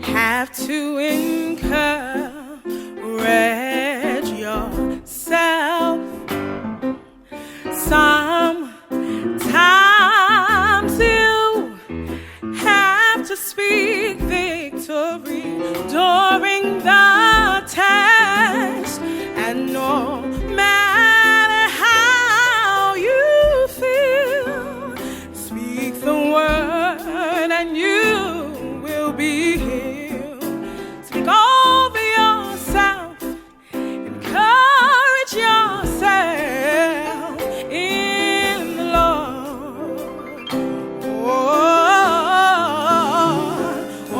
have to encourage yourself. Sometimes you have to speak victory during the test, and no matter how you feel, speak the word and you will be healed. Speak over yourself, encourage yourself in the Lord. Oh, oh, oh.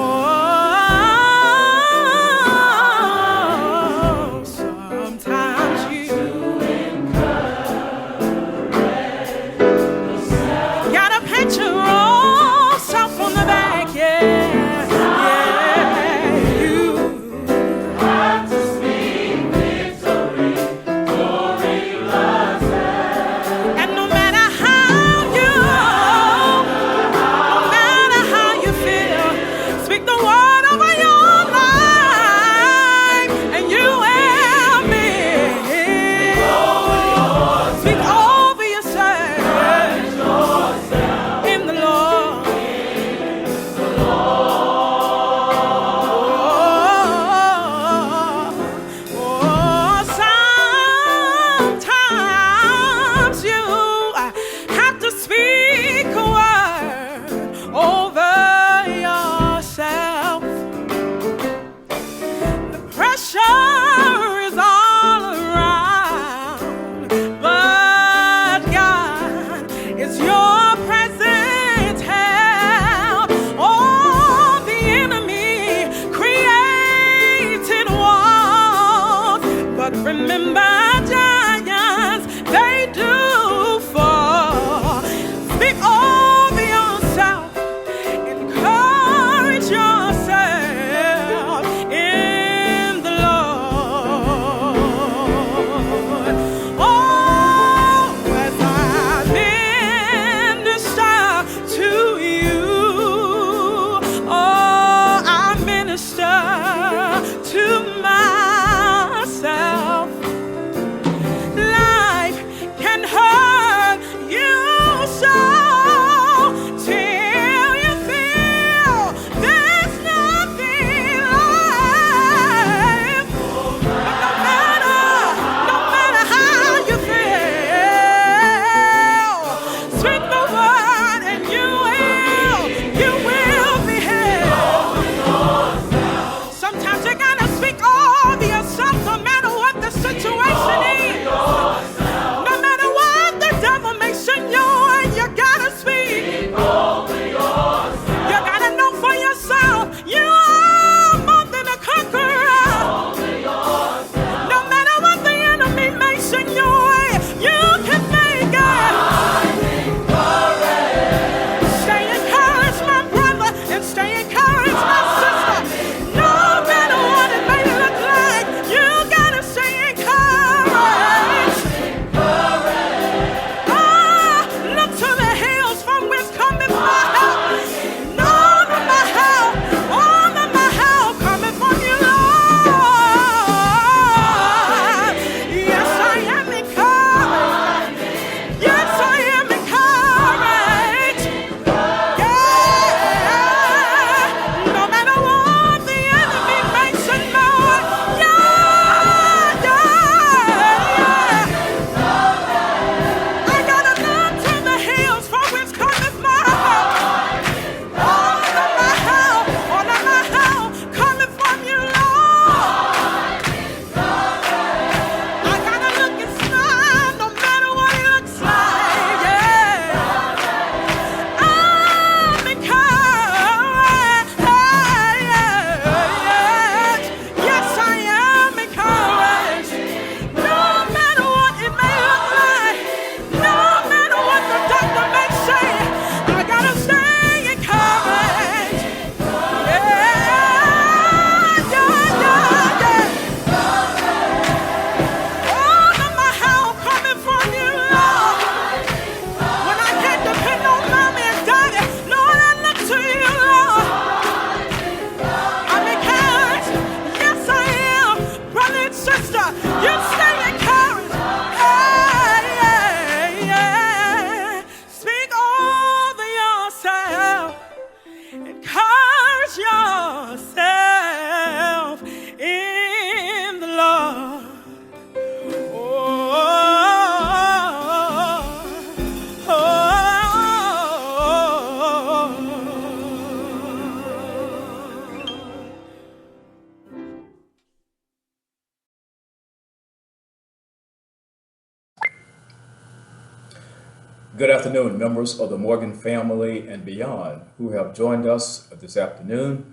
Good afternoon, members of the Morgan family and beyond who have joined us this afternoon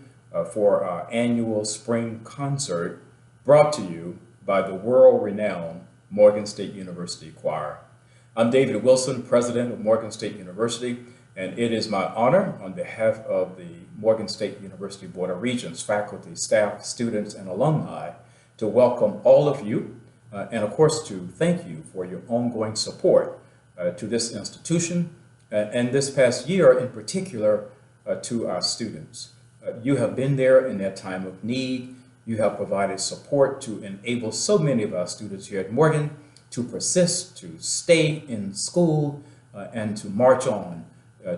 for our annual spring concert brought to you by the world-renowned Morgan State University Choir. I'm David Wilson, president of Morgan State University, and it is my honor on behalf of the Morgan State University Board of Regents, faculty, staff, students, and alumni to welcome all of you and of course to thank you for your ongoing support to this institution and this past year in particular to our students. You have been there in that time of need. You have provided support to enable so many of our students here at Morgan to persist, to stay in school, and to march on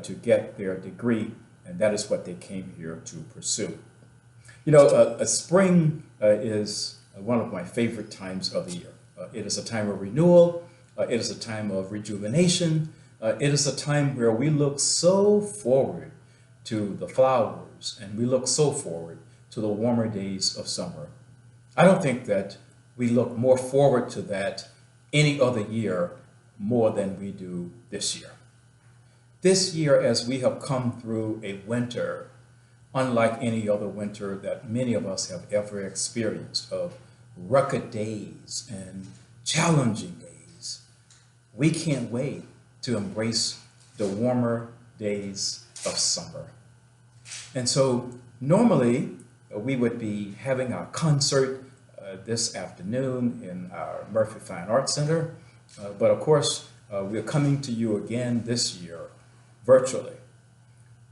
to get their degree, and that is what they came here to pursue. You know, spring is one of my favorite times of the year. It is a time of renewal. It is a time of rejuvenation. It is a time where we look so forward to the flowers and we look so forward to the warmer days of summer. I don't think that we look more forward to that any other year more than we do this year. This year, as we have come through a winter unlike any other winter that many of us have ever experienced, of rugged days and challenging days, we can't wait to embrace the warmer days of summer. And so normally we would be having our concert this afternoon in our Murphy Fine Arts Center, but of course we're coming to you again this year virtually.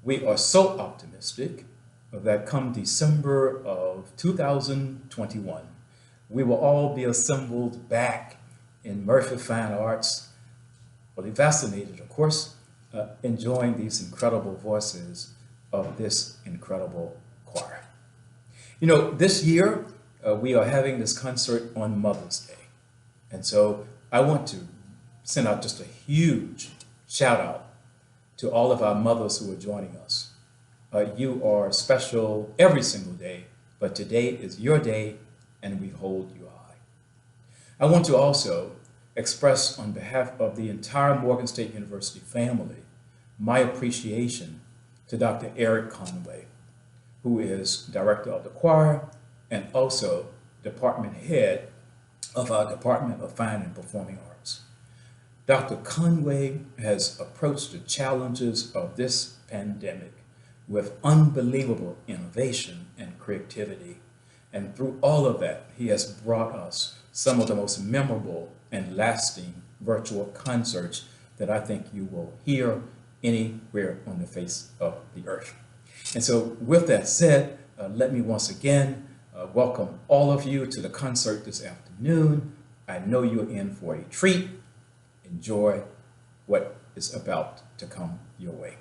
We are so optimistic that come December of 2021, we will all be assembled back in Murphy Fine Arts, fully vaccinated, of course, enjoying these incredible voices of this incredible choir. You know, this year, we are having this concert on Mother's Day. And so I want to send out just a huge shout out to all of our mothers who are joining us. You are special every single day, but today is your day and we hold you high. I want to also express on behalf of the entire Morgan State University family my appreciation to Dr. Eric Conway, who is director of the choir and also department head of our Department of Fine and Performing Arts. Dr. Conway has approached the challenges of this pandemic with unbelievable innovation and creativity. And through all of that, he has brought us some of the most memorable and lasting virtual concerts that I think you will hear anywhere on the face of the earth. And so with that said, let me once again welcome all of you to the concert this afternoon. I know you're in for a treat. Enjoy what is about to come your way.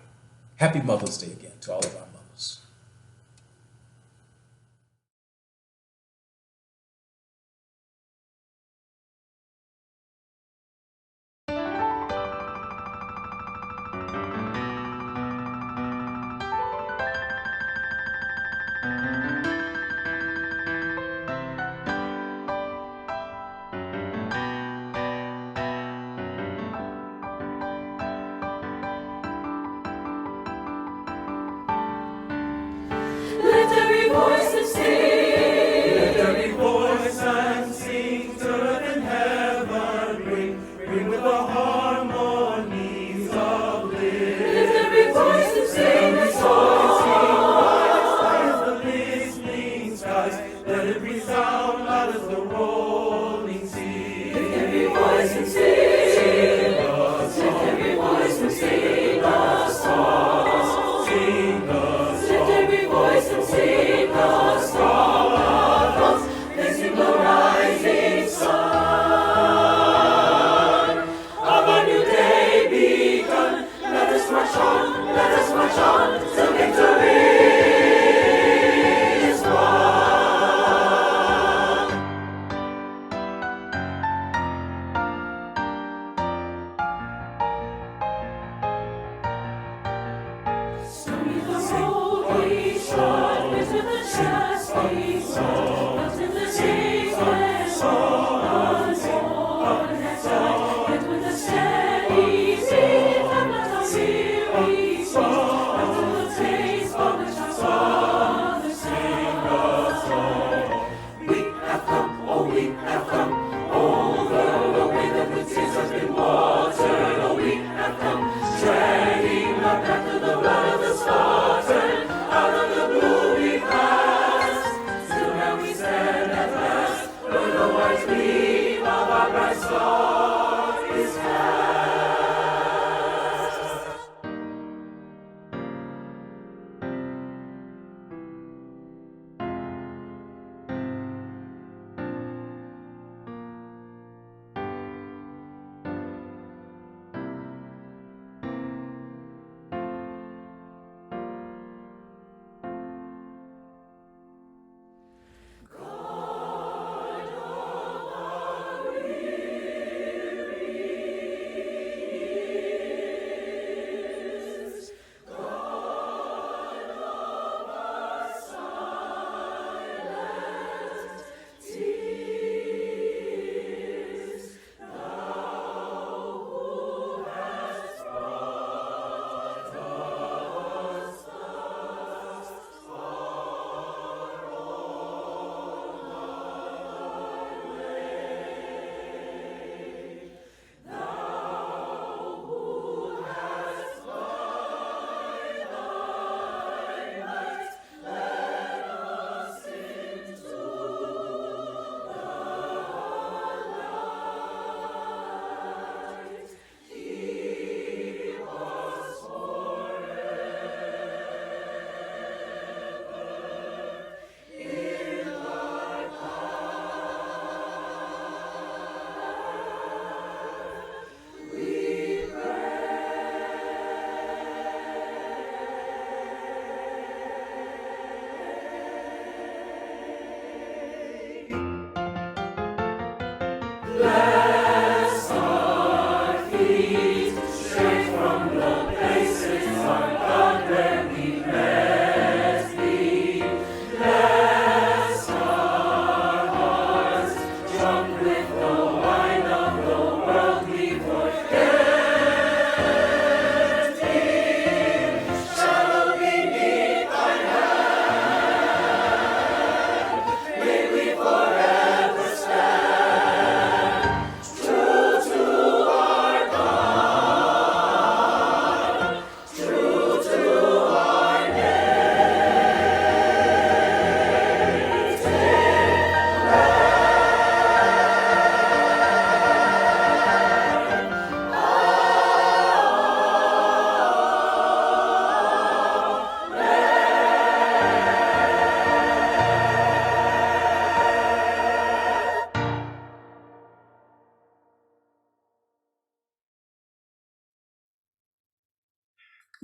Happy Mother's Day again to all of our mothers.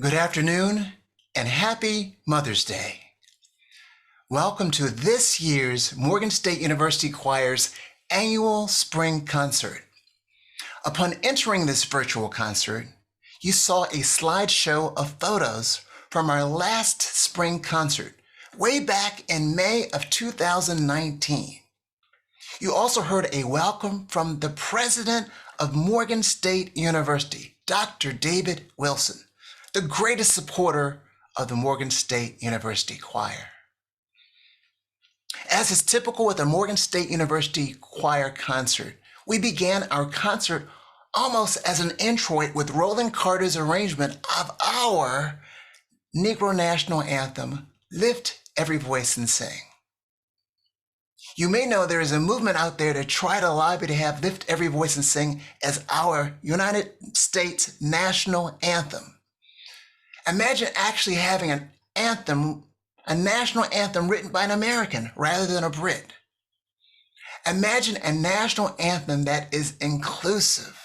Good afternoon and happy Mother's Day. Welcome to this year's Morgan State University Choir's annual spring concert. Upon entering this virtual concert, you saw a slideshow of photos from our last spring concert way back in May of 2019. You also heard a welcome from the president of Morgan State University, Dr. David Wilson, the greatest supporter of the Morgan State University Choir. As is typical with a Morgan State University Choir concert, we began our concert almost as an introit with Roland Carter's arrangement of our Negro National Anthem, Lift Every Voice and Sing. You may know there is a movement out there to try to lobby to have Lift Every Voice and Sing as our United States national anthem. Imagine actually having an anthem, a national anthem written by an American rather than a Brit. Imagine a national anthem that is inclusive.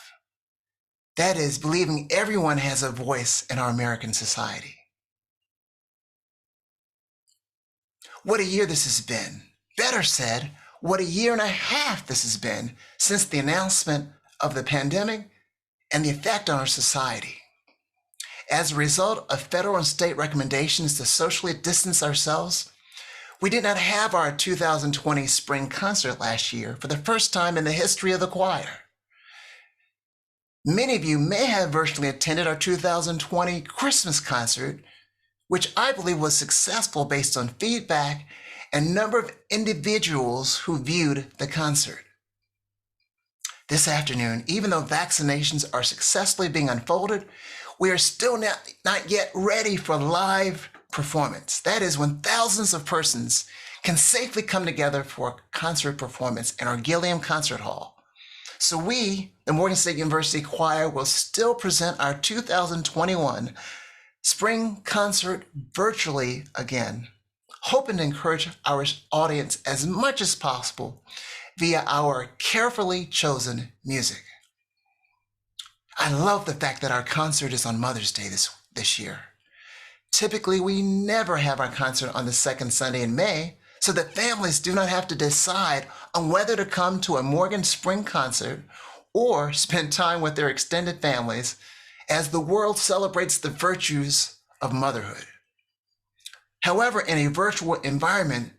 That is, believing everyone has a voice in our American society. What a year this has been. Better said, what a year and a half this has been since the announcement of the pandemic and the effect on our society. As a result of federal and state recommendations to socially distance ourselves, we did not have our 2020 spring concert last year for the first time in the history of the choir. Many of you may have virtually attended our 2020 Christmas concert, which I believe was successful based on feedback and number of individuals who viewed the concert. This afternoon, even though vaccinations are successfully being unfolded, we are still not yet ready for live performance. That is, when thousands of persons can safely come together for a concert performance in our Gilliam Concert Hall. So we, the Morgan State University Choir, will still present our 2021 spring concert virtually again, hoping to encourage our audience as much as possible via our carefully chosen music. I love the fact that our concert is on Mother's Day this year. Typically, we never have our concert on the second Sunday in May, so that families do not have to decide on whether to come to a Morgan Spring concert or spend time with their extended families as the world celebrates the virtues of motherhood. However, in a virtual environment,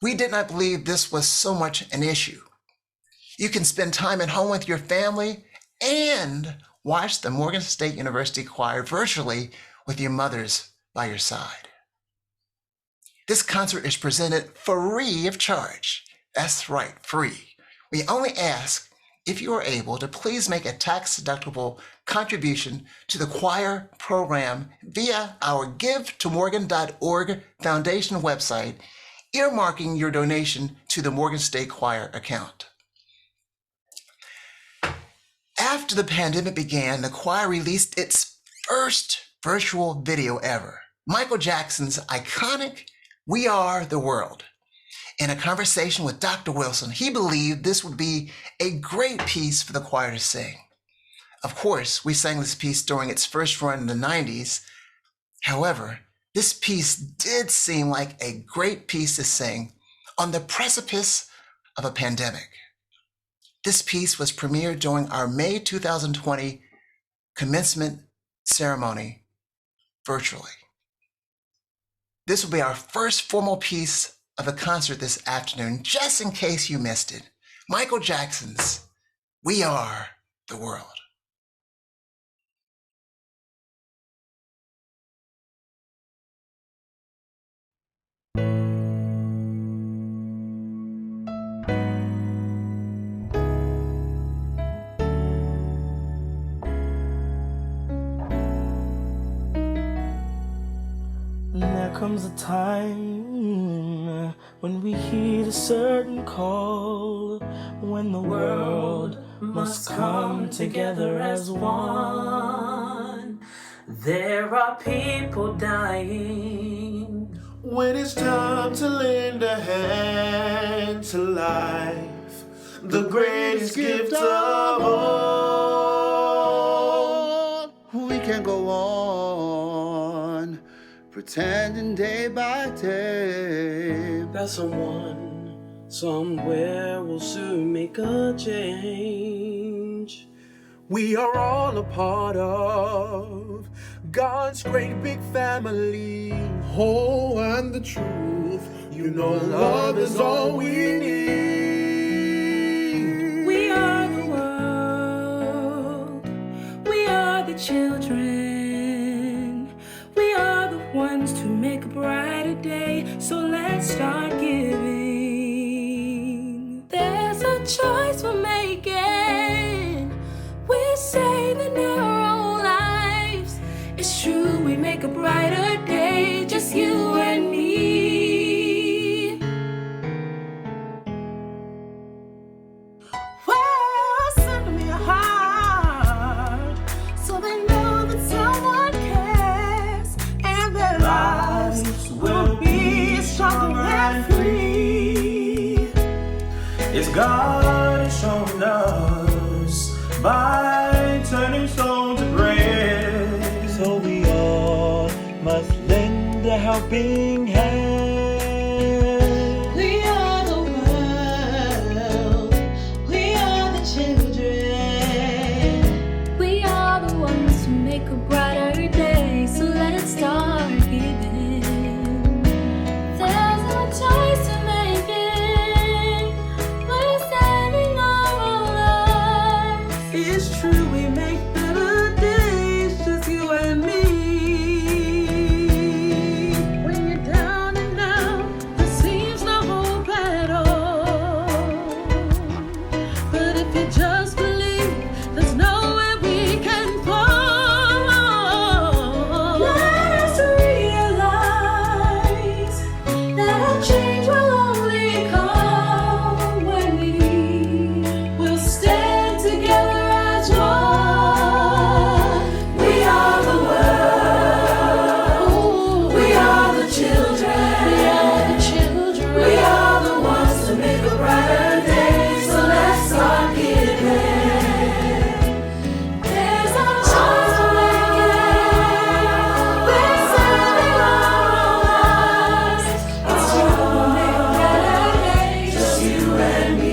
we did not believe this was so much an issue. You can spend time at home with your family and watch the Morgan State University Choir virtually with your mothers by your side. This concert is presented free of charge. That's right, free. We only ask, if you are able, to please make a tax-deductible contribution to the choir program via our GiveToMorgan.org Foundation website, earmarking your donation to the Morgan State Choir account. After the pandemic began, the choir released its first virtual video ever, Michael Jackson's iconic "We Are the World." In a conversation with Dr. Wilson, he believed this would be a great piece for the choir to sing. Of course, we sang this piece during its first run in the 90s. However, this piece did seem like a great piece to sing on the precipice of a pandemic. This piece was premiered during our May 2020 commencement ceremony virtually. This will be our first formal piece of the concert this afternoon, just in case you missed it. Michael Jackson's "We Are the World." There comes a time when we heed a certain call, when the world must come together as one. There are people dying. When it's time to lend a hand to life, the greatest gift of all, we can go on pretending day by day that someone somewhere will soon make a change. we are all a part of God's great big family. Oh, and the truth, you know, love is all we need. We are the world. We are the children. We are the ones to make a brighter day. So let's start giving. There's a choice we're making. We're saving our own lives. It's true, we make a brighter day. Just you and me. Well, send me a heart so they know that someone cares and their lives will be stronger and free. It's God has shown us by turning stone to bread. So we all must lend a helping hand. We are the world. We are the children. We are the ones who make a brighter day. So let's start giving. There's no choice to make it. We're saving our own lives. It's true, we make better days, just you and me. When you're down and out, there seems no hope at all. But if you just believe, there's nowhere we can fall. Let us realize that a change will only come when we will stand together as one. We are the world. We are the children. We are the children. We are the ones to make a brighter day. So let's start giving. There's no choice to make it. We're saving our lives. It's true, we'll make a brighter day. Just you and me.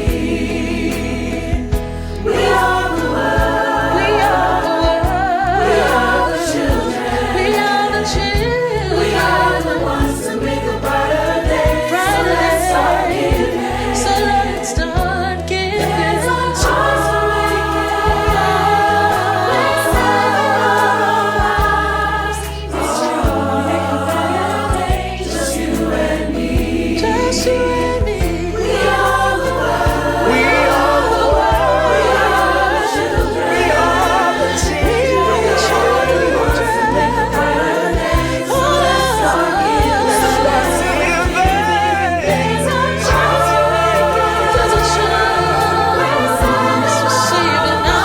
We are the world. We are the world. We are the children. We are the children. We are the ones to make a brighter day. So let's start giving. So let's start giving. There's no choice to make it. We're saving our lives. It's true, we'll make a brighter day. Just you and me. Just you and me. We are the world. We are the world. We are the children. We are the children. We are the ones to make a brighter day. So let's start giving. So let's give. There's no choice to make it. There's a choice. We're saving our lives.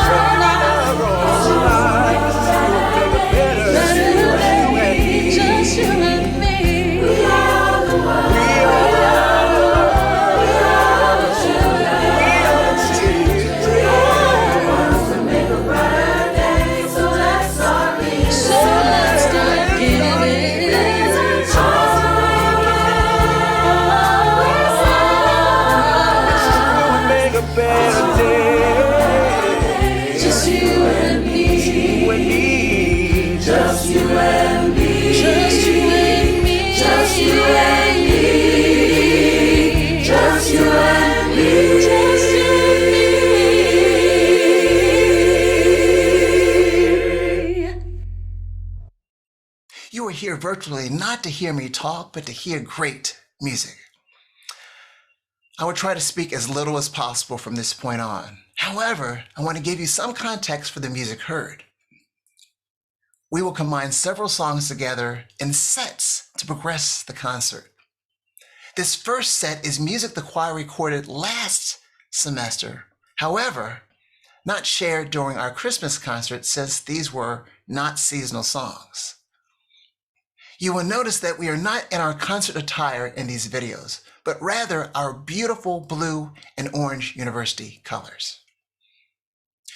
Just you and me. We are the world. We are the world. We are the children. We are the children. We are the ones to make a brighter day. So let's start giving. So let's start giving. There's a choice to make it. We're saving our lives. Make a better day. Just you and me. You and me. Just you and me. Just you and me. Just you and me. Just you and me. Just you and me. You are here virtually not to hear me talk, but to hear great music. I will try to speak as little as possible from this point on. However, I want to give you some context for the music heard. We will combine several songs together in sets to progress the concert. This first set is music the choir recorded last semester. However, not shared during our Christmas concert since these were not seasonal songs. You will notice that we are not in our concert attire in these videos, but rather our beautiful blue and orange university colors.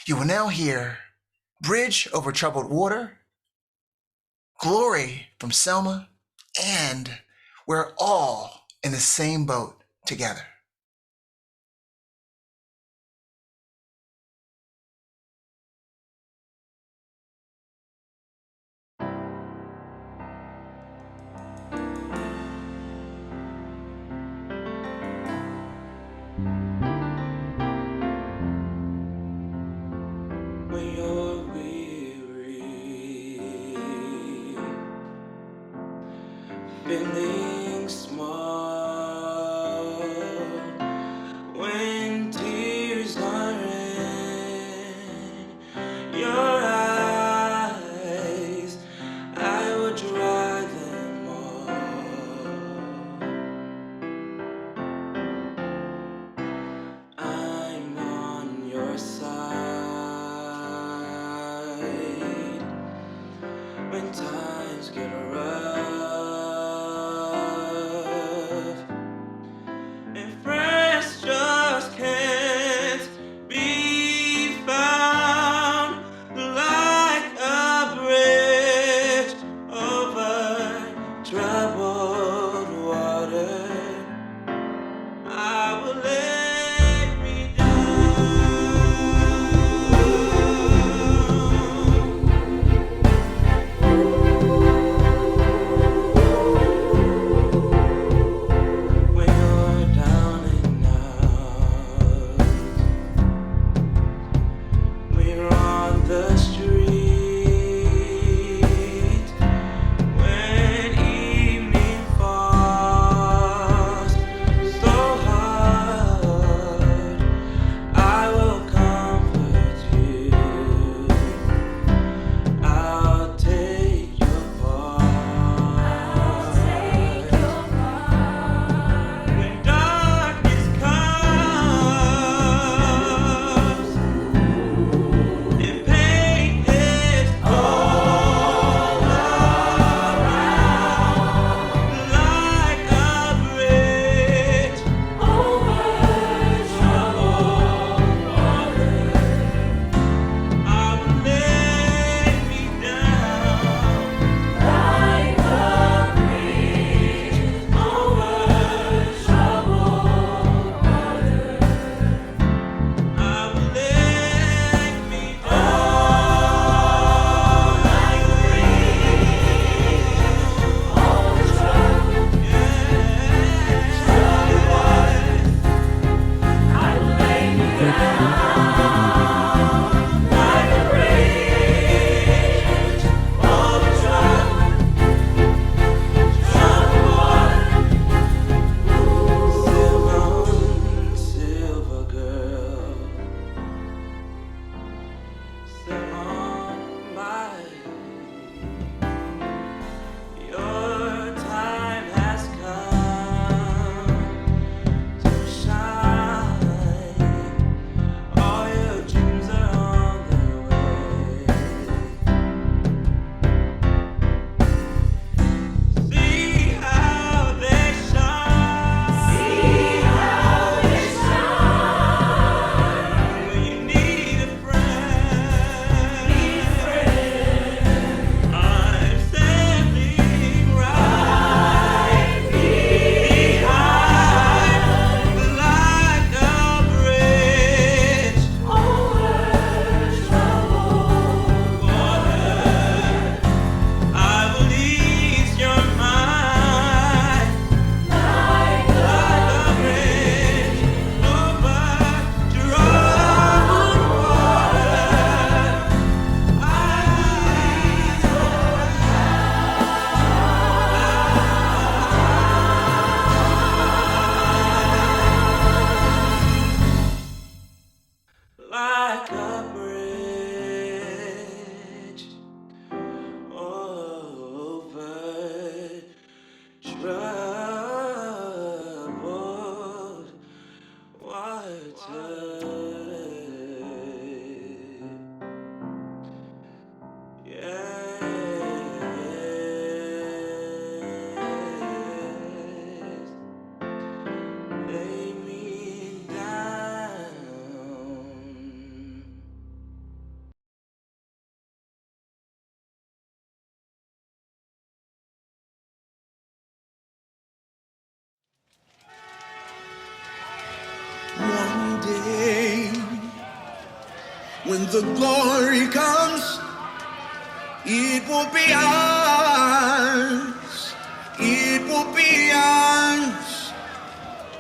You will now hear Bridge Over Troubled Water, Glory from Selma, and we're all in the same boat together. When you're weary, feeling small, when tears are in your eyes, I will dry them all. I'm on your side when times get rough and friends just can't be found, like a bridge over troubled water. I will lay me when you're down and out. We're on the street when evening falls so hard. I will comfort you. I'll take your part. When darkness comes and pain is all around, like a bridge over troubled water, I will lay me down, like a bridge over troubled water. I will lay me down, like a bridge over troubled water. I will lay me down, like a bridge over troubled water. Silver girl, sit on my. Your time has come to shine. All your dreams are on their way. See how they shine. See how they shine. When you need a friend. I'm standing right behind, like a bridge over troubled water. I will ease your mind, like a bridge over troubled water. Like a bridge over troubled water. When the glory comes, it will be ours. It will be ours.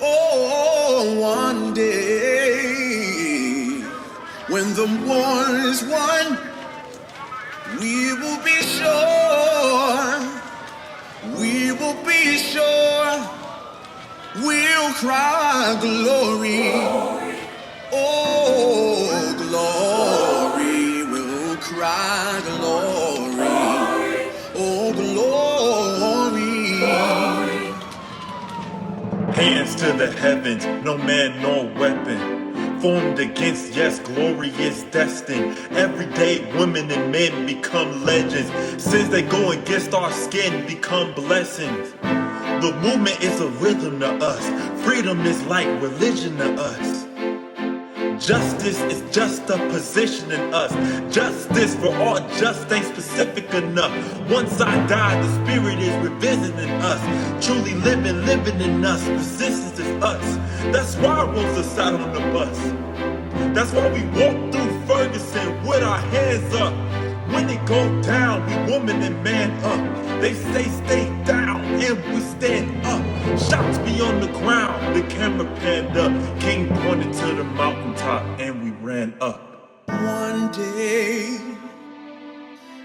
Oh, one day, when the war is won, we will be sure. We will be sure. We'll cry glory. Oh, glory. We'll cry glory. Oh, glory. Hands to the heavens, no man, no weapon formed against, yes, glory is destined. Every day women and men become legends. Sins that go against our skin become blessings. The movement is a rhythm to us. Freedom is like religion to us. Justice is just a position in us. Justice for all just ain't specific enough. Once I die, the spirit is revisiting us. Truly living in us. Resistance is us. That's why Rosa sat on the bus. That's why we walk through Ferguson with our hands up. When it go down, we woman and man up. They say stay down and we stand up. Shots be on the ground, the camera panned up. King pointed to the mountaintop and we ran up. One day,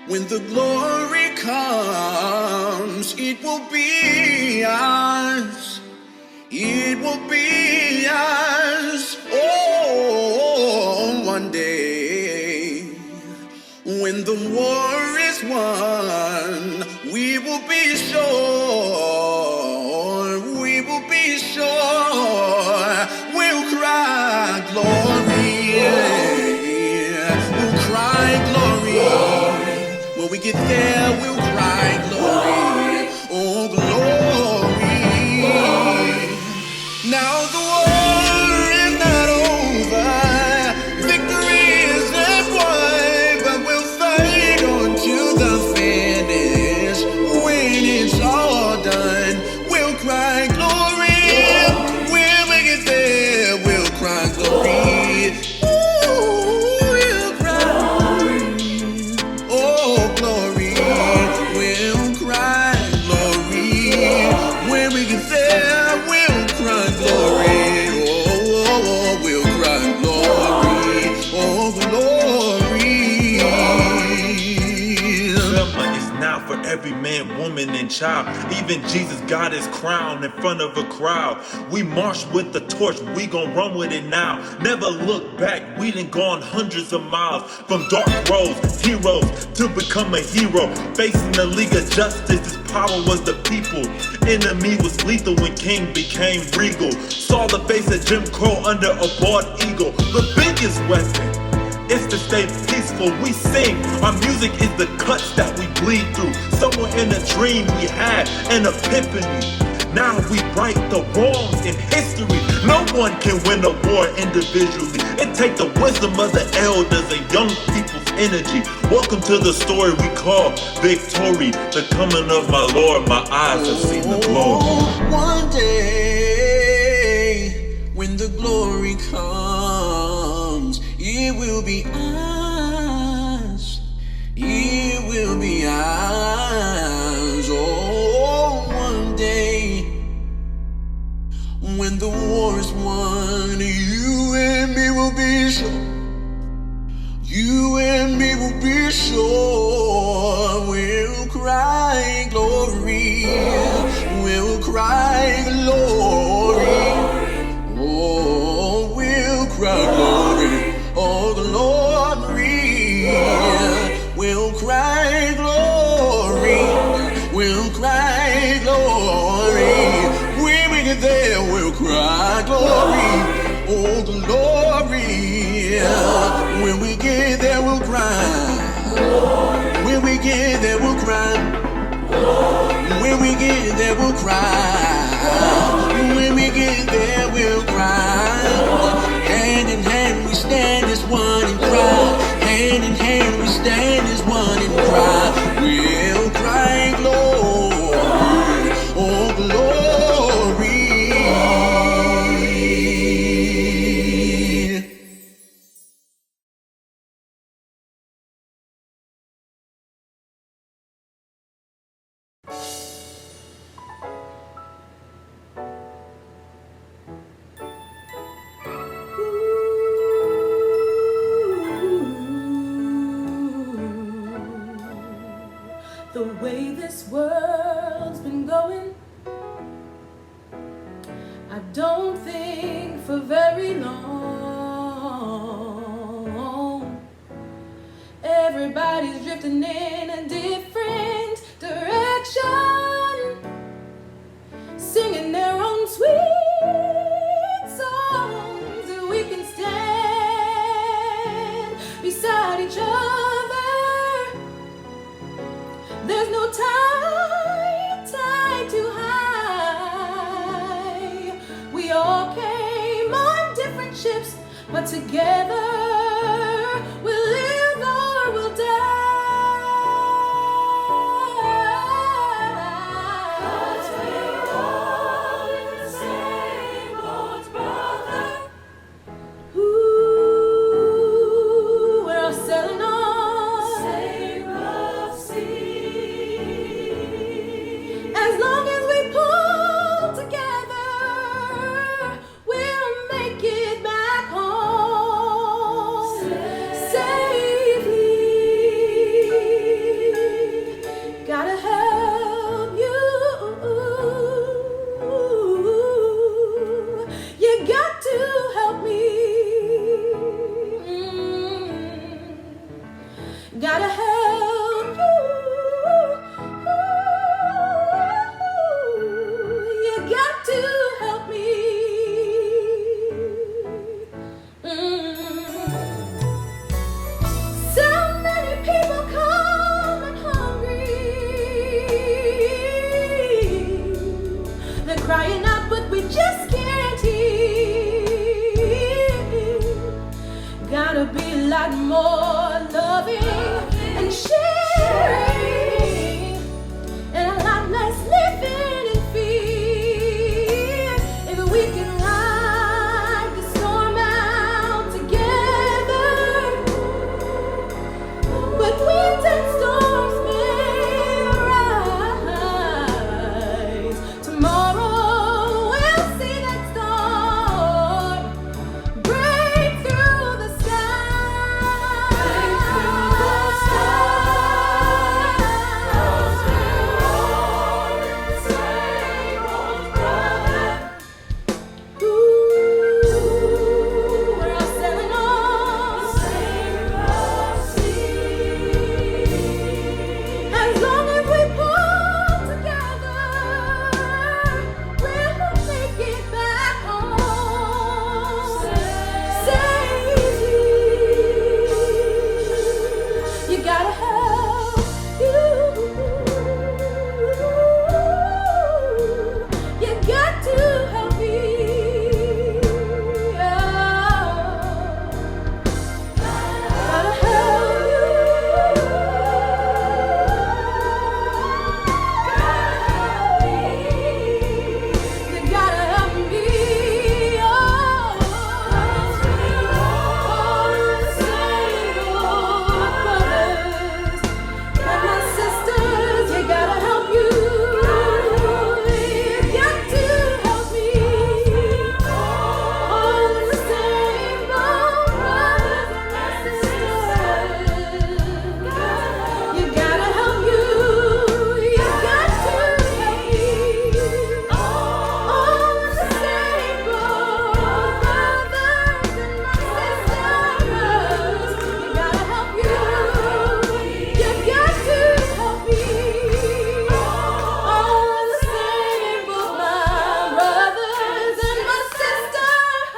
when the glory comes, it will be ours. It will be ours. Oh, one day, when the war is won, we will be sure. We will be sure. We'll cry glory. We'll cry glory. When we get there, we'll cry glory. Oh, glory. Now the war is not over. Victory isn't won, but we'll fight on to the finish. When it's all done, we'll cry glory. When we get there, we'll cry glory. Ooh, we'll cry. Oh, glory. We'll cry glory. When we get there, we'll cry glory. Oh, we'll cry glory. Oh, glory. Selma is now for every man, woman, and child. Even Jesus got his crown in front of a crowd. We march with the torch, we gon' run with it now. Never look back, we done gone hundreds of miles. From dark roads, heroes, to become a hero. Facing the League of Justice, his power was the people. Enemy was lethal when King became regal. Saw the face of Jim Crow under a bald eagle. The biggest weapon is to stay peaceful. We sing, our music is the cuts that we bleed through. Somewhere in a dream we had an epiphany. Now we right the wrongs in history. No one can win a war individually. It takes the wisdom of the elders and young people's energy. Welcome to the story we call victory. The coming of my Lord, my eyes have seen the glory. One day, when the glory comes, it will be ours. It will be ours. Oh, one day, when the war is won, you and me will be sure. You and me will be sure. We'll cry glory. We'll cry glory. Oh, we'll cry glory. Oh, glory. We'll cry glory. We'll cry glory. When we get there, we'll cry glory. Oh, glory. When we get there, we'll cry. When we get there, we'll cry. When we get there, we'll cry. When we get there, we'll cry. Hand in hand, we stand as one and cry. Hand in hand, we stand as one and cry. We'll cry glory. Oh, glory. way this world's been going, I don't think for very long. Everybody's drifting in a different direction, singing their own sweet songs, and we can stand beside each other. There's no time too high. We all came on different ships, but together we'll live or we'll die. 'Cause we're all in the same boat, brother. Ooh, we're all sailing on same rough sea. As long as we pull together, we'll make it back home safely. Gotta help you. You got to help me. Gotta help you. You got to help me. So many people coming hungry. They're crying out, but we just can't hear. Gotta be a lot more loving and sharing, and a lot less living in fear. If we can ride the storm out together, but winds and storms may rise. Tomorrow we'll see that storm break through the sky. Ooh, we're all sailing on same rough sea. As long as we pull together, we'll make it back home safely. You gotta help you. You got to help me. Gotta help you. You gotta help me. We're all in the same boat, brothers and my sisters. You gotta help you. You got to help me. All in the same boat, brothers and sisters. You gotta help you. You got to help me. All in the same boat, brothers and sisters. You gotta help you. You got to help me. All in the same boat, my brothers and my sisters.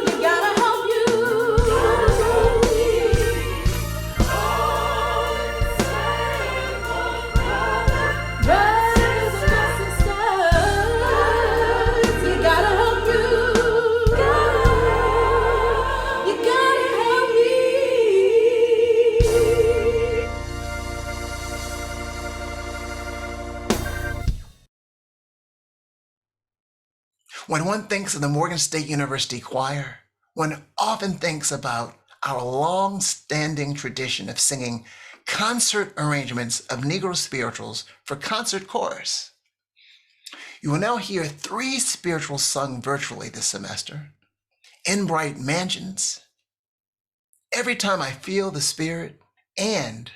You gotta help you. Brothers and my sisters. You gotta help you. You gotta help me. When one thinks of the Morgan State University Choir, one often thinks about our long-standing tradition of singing concert arrangements of Negro spirituals for concert chorus. You will now hear 3 spirituals sung virtually this semester: In Bright Mansions, Every Time I Feel the Spirit, and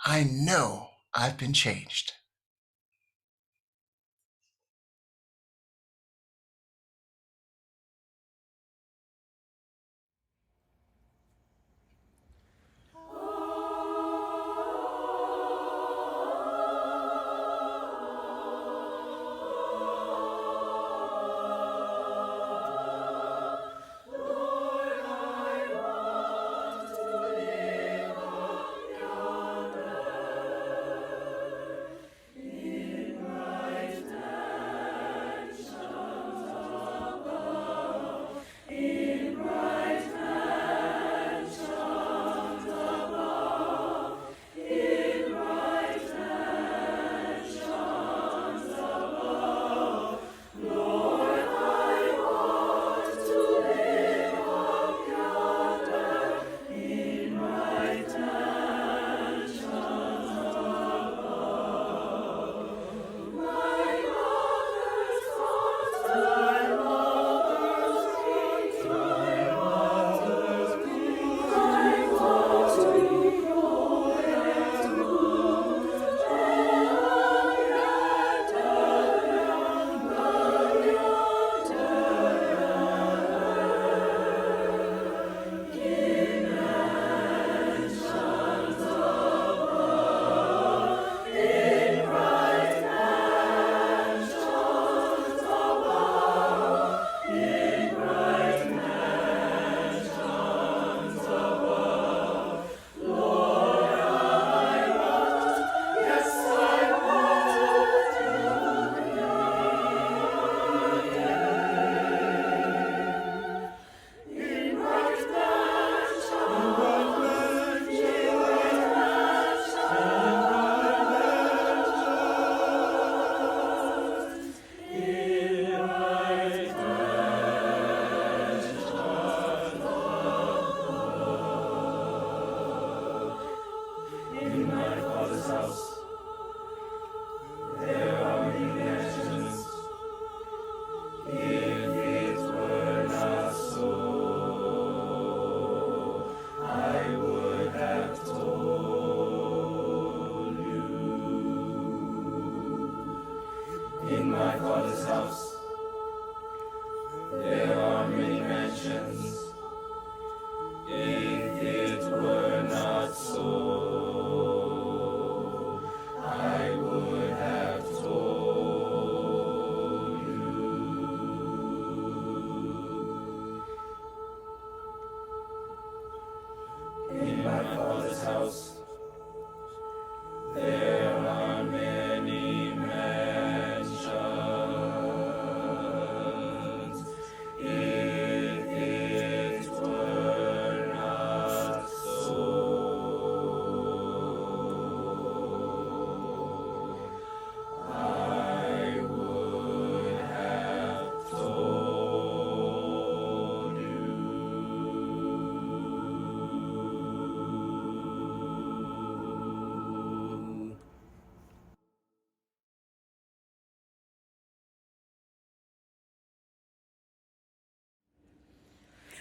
I know I've been changed.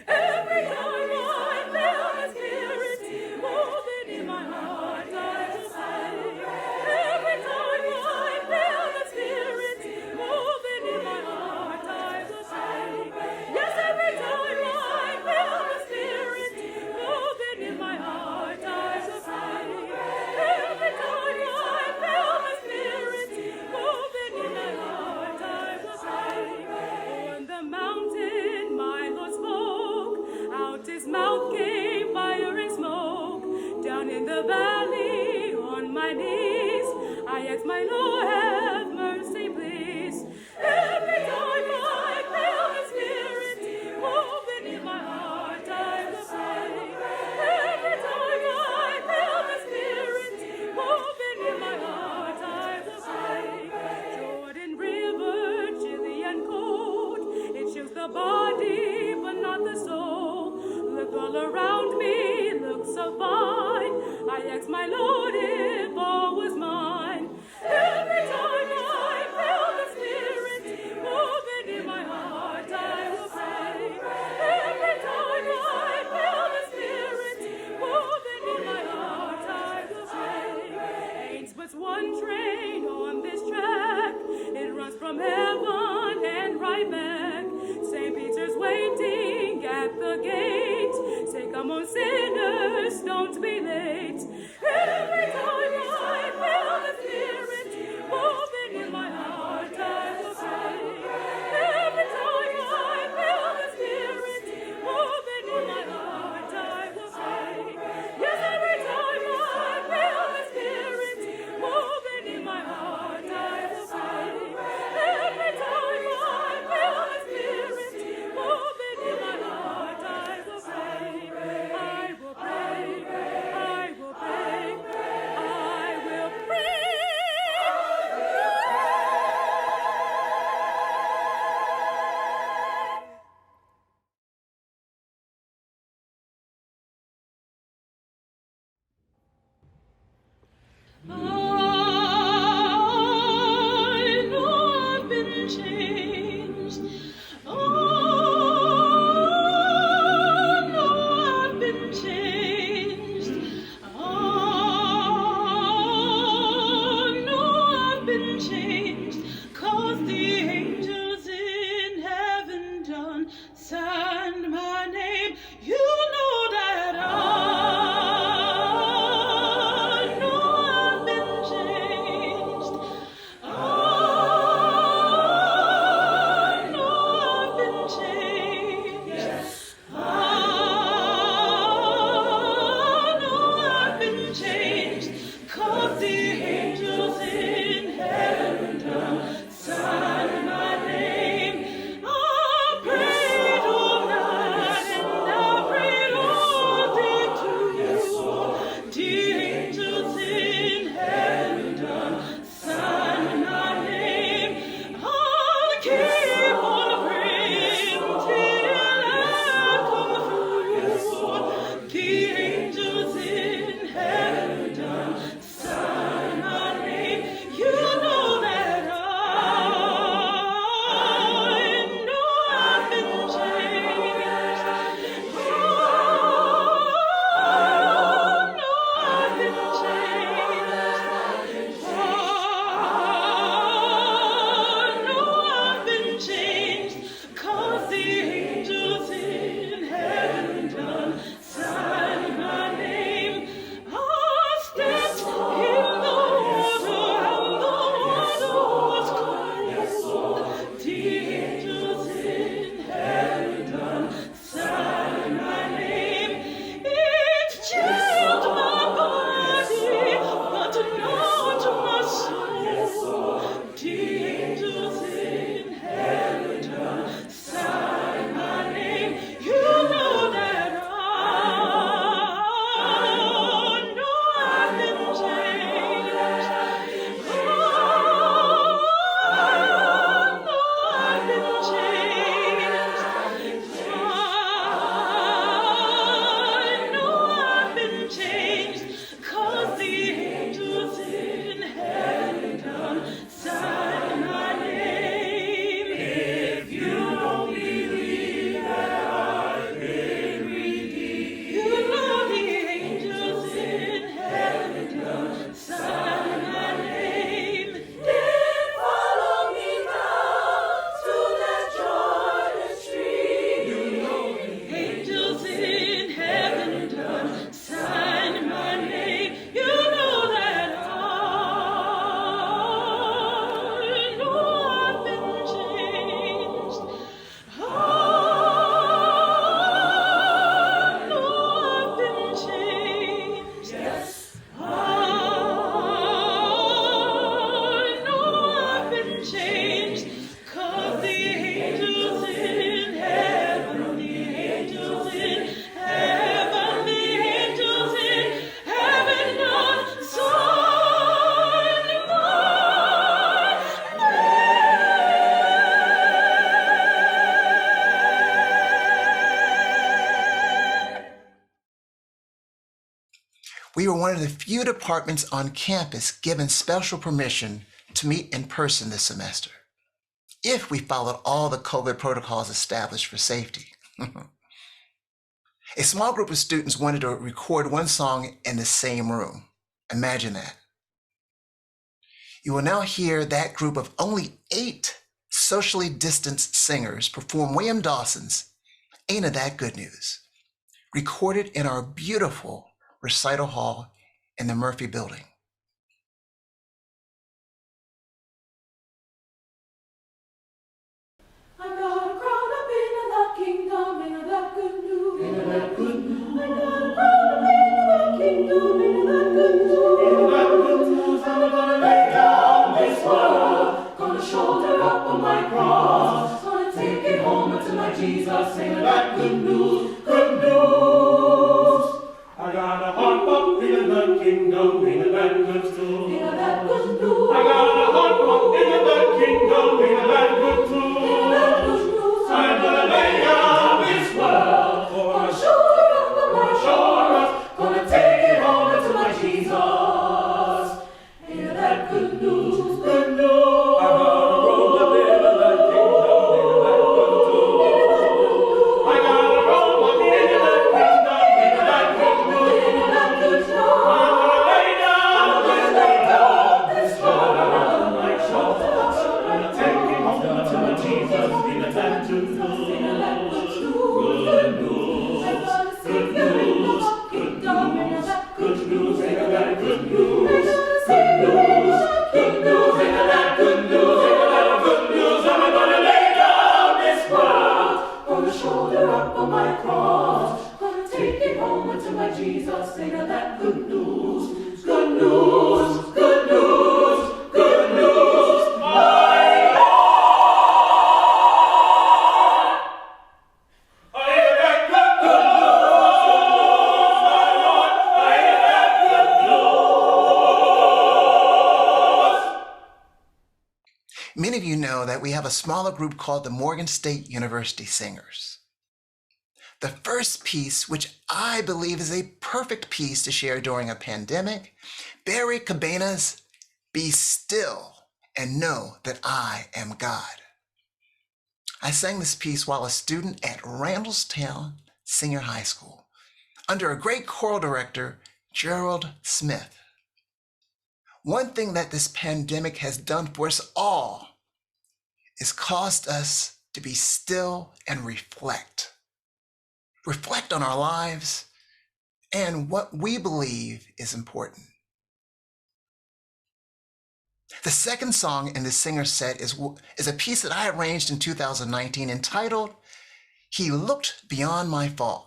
Every time I feel the Spirit moving in my heart, I will say. Every time I feel the Spirit moving in my heart, I will say. Yes, every time I feel the Spirit moving in my heart, I will say. Every time I feel the Spirit moving in my heart, I will say. On the mountain, my Lord spoke. Out his mouth came fiery smoke. Down in the valley, on my knees, I asked my Lord, have mercy, please. Every time I feel the Spirit moving in my heart, I will say. Every time I feel the Spirit moving in my heart, I will say. Jordan River, chilly and cold, it chills the body, but not the soul. Look all around me, look so fine. I asked my Lord if all was mine. Every time I feel the Spirit moving in my heart, I will pray. Every time I feel the Spirit moving in my heart, I will pray. Come on, sinners, don't be late. Every time I feel the Spirit moving in my heart, I will pray. Every time I feel the Spirit moving in my heart, I will pray. Yes, every time I feel the Spirit moving in my heart, I will pray. Every time I feel the Spirit moving in my heart, I will pray. I will pray. I will pray. I will pray. I know I've been changed. Oh, no, I've been changed. Oh, no, I've been changed. 'Cause the angels in heaven done signed my name. You know that I know I've been changed. I know I've been changed. I know I've been changed. 'Cause the angels in heaven done signed my name. I prayed all night and I prayed all day too. The angels in heaven done signed my name. I'll keep on praying till I come through. The angels in heaven done signed my name. You know that I know I've been changed. Oh, no, I've been changed. Oh, no, I've been changed. 'Cause the angels in heaven done signed my name. I stepped in the water and the water was cold. The angels in heaven done signed my name. It chilled my body, but not my soul. The angels in heaven done signed my name. You know that I know I've been changed. Oh, no, I've been changed. I know I've been changed. 'Cause the angels in heaven done signed my name. If you don't believe that I've been redeemed, you know the angels in heaven done signed my name. Then follow me down to that Jordan stream. You know the angels in heaven done signed my name. You know that I know I've been changed. I know I've been changed. I know I've been changed. 'Cause the angels in heaven, the angels in heaven, the angels in heaven done signed my We were one of the few departments on campus given special permission to meet in person this semester, if we followed all the COVID protocols established for safety. A small group of students wanted to record one song in the same room. Imagine that. You will now hear that group of only 8 socially distanced singers perform William Dawson's Ain't It That Good News, recorded in our beautiful recital hall in the Murphy Building. I got a crowd up in the kingdom, in that good news. In that good news. I got a crowd up in the kingdom, in that good news. In that good news, I'm gonna lay down this world, gonna shoulder up on my cross, gonna take it home to my Jesus. Sing that good news, good news. I got a heart pump in the kingdom, in that good news. In that good news. I got a heart pump in the kingdom, in that good news. I'm gonna lay down this world for Gonna shoulder up on my shoulders. gonna take it home to my Jesus. Hear that good news, good news. I gotta roll up in the kingdom, in that good news. I gotta roll up in the kingdom, in that good news. I'm gonna lay down this world, like shoulder. Gonna take it home to my Jesus, in that good news. Good news. Good news. Good news. Good news. Ain't that good news? Good news. Good news. Ain't that good news? Ain't that good news? I'm gonna lay down this world. Gonna shoulder up on my cross, gonna take it home to my Jesus. Sing that good news, good news, good news, good news. My Lord. I hear that good news, my Lord. I hear that good news. Many of you know that we have a smaller group called the Morgan State University Singers. The first piece, which I believe is a perfect piece to share during a pandemic, Barry Cabanas' Be Still and Know That I Am God. I sang this piece while a student at Randallstown Senior High School under a great choral director, Gerald Smith. One thing that this pandemic has done for us all is caused us to be still and reflect. Reflect on our lives and what we believe is important. The second song in the singer's set is a piece that I arranged in 2019 entitled, He Looked Beyond My Fault,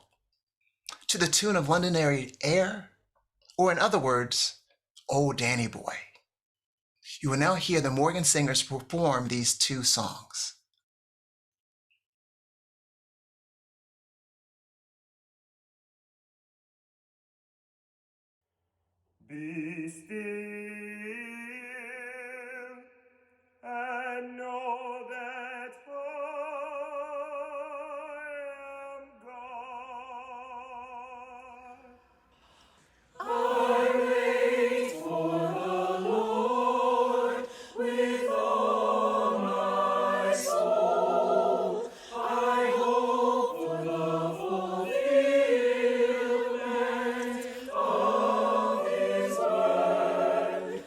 to the tune of Londonderry Air, or in other words, Oh Danny Boy. You will now hear the Morgan Singers perform these two songs. Be still and know that I am God. I wait for the Lord with all my soul. I hope for the fulfillment of His word.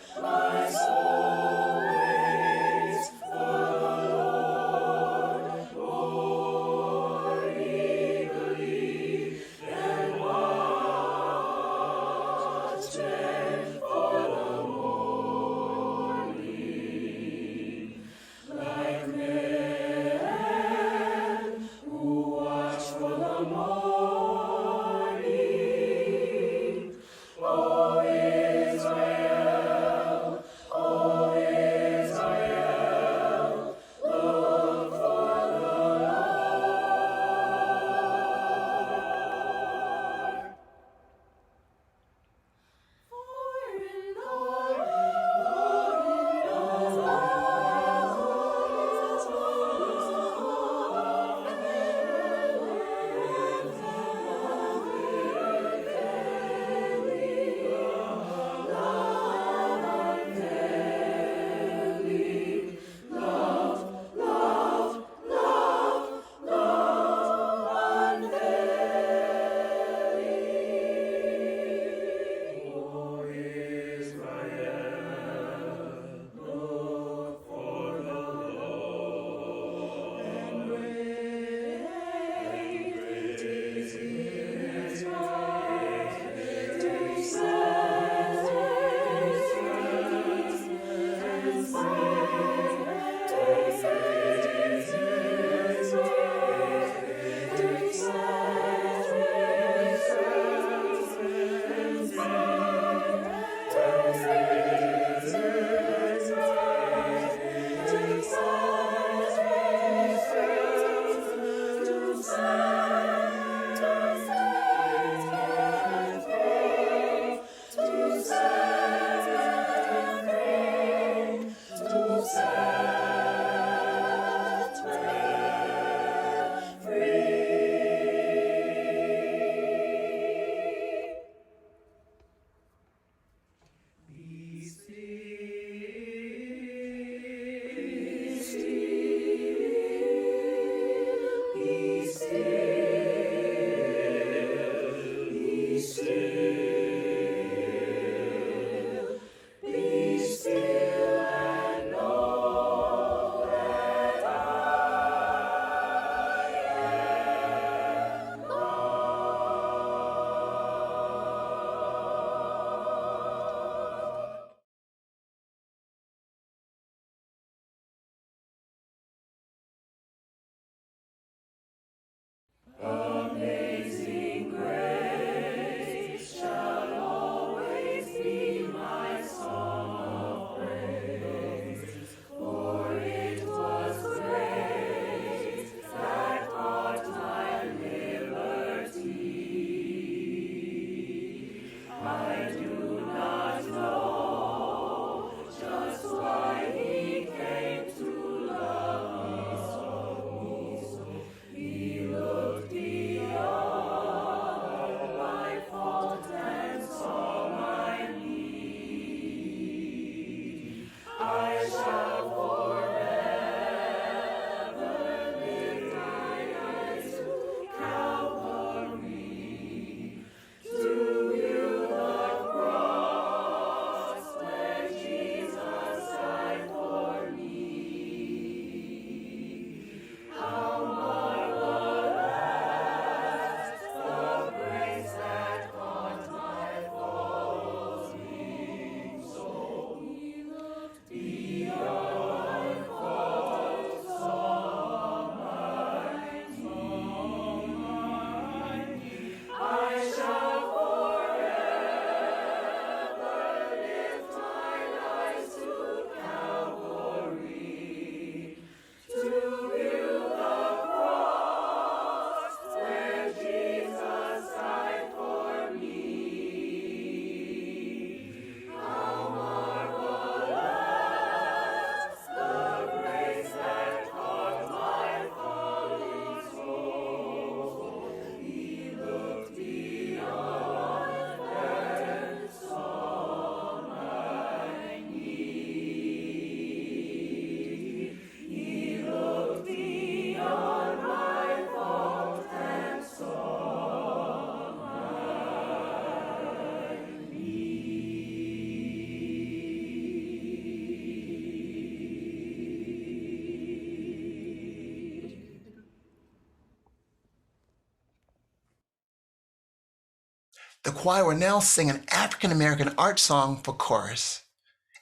The choir will now sing an African American art song for chorus,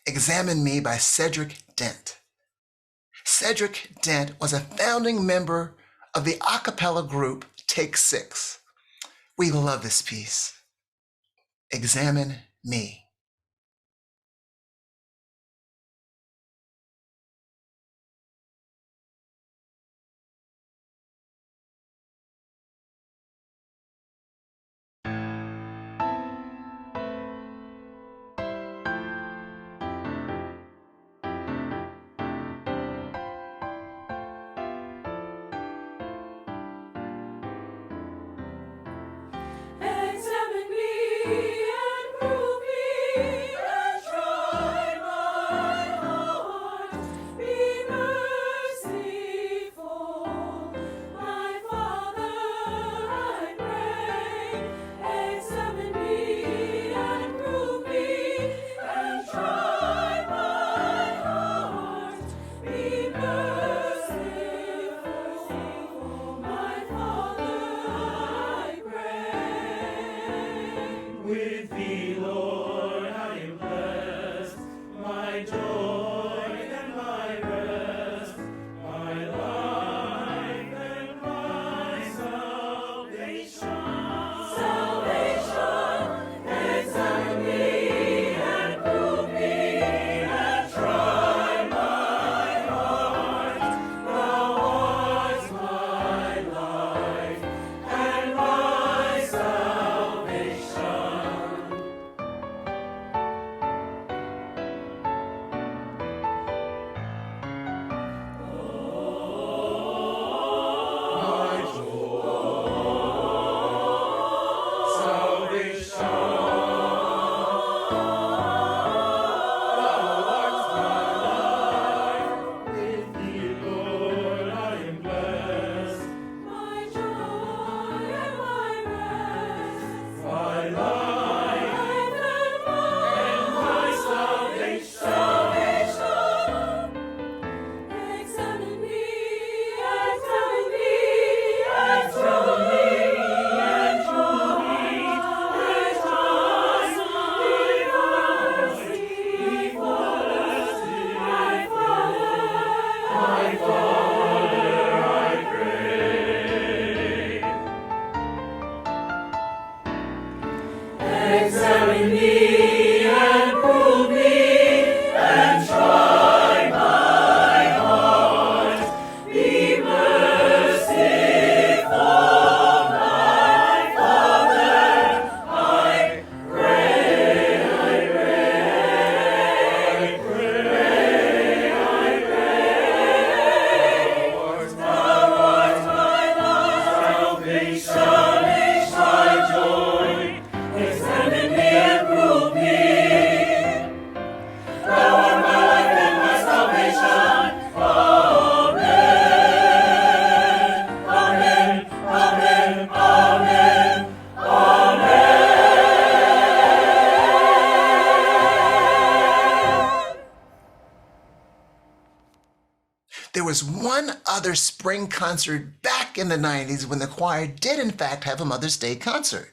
Examine Me by Cedric Dent. Cedric Dent was a founding member of the a cappella group Take Six. We love this piece. Examine Me. Examine me and prove me, and try my heart. Be merciful, my Father, I pray. Examine me and prove me, and try my heart. Be merciful, my Father, I pray. With thee, Lord, I am blessed, my joy and my rest, my life and my salvation. Salvation, examine me and prove me, and try my heart. Thou art my life and my salvation. My joy, salvation. Thou art my life. With thee, Lord, I am blessed. My joy and my rest, My life and and my salvation. examine me, examine me, examine me, and prove me, and try my Father, I pray. examine me and prove me, and try my heart. Be merciful, my Father, I pray, I pray. Thou art my salvation, my joy. Examine me and prove me. Thou art my life and my salvation. Amen. Amen. Amen. Amen. Amen. There was one other spring concert back in the 90s when the choir did in fact have a Mother's Day concert.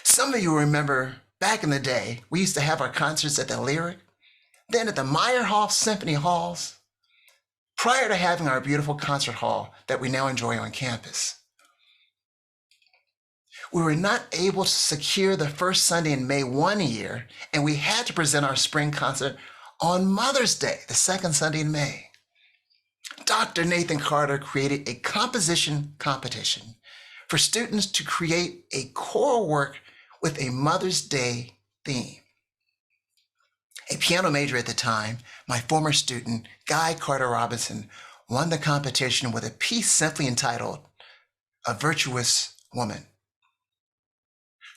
Some of you remember back in the day, we used to have our concerts at the Lyric, then at the Meyerhoff Symphony Halls, prior to having our beautiful concert hall that we now enjoy on campus. We were not able to secure the first Sunday in May one year, and we had to present our spring concert on Mother's Day, the second Sunday in May. Dr. Nathan Carter created a composition competition for students to create a choral work with a Mother's Day theme. A piano major at the time, my former student, Guy Carter Robinson, won the competition with a piece simply entitled, A Virtuous Woman.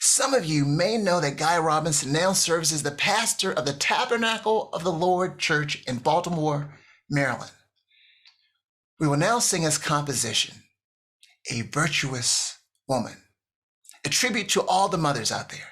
Some of you may know that Guy Robinson now serves as the pastor of the Tabernacle of the Lord Church in Baltimore, Maryland. We will now sing his composition, A Virtuous Woman, a tribute to all the mothers out there.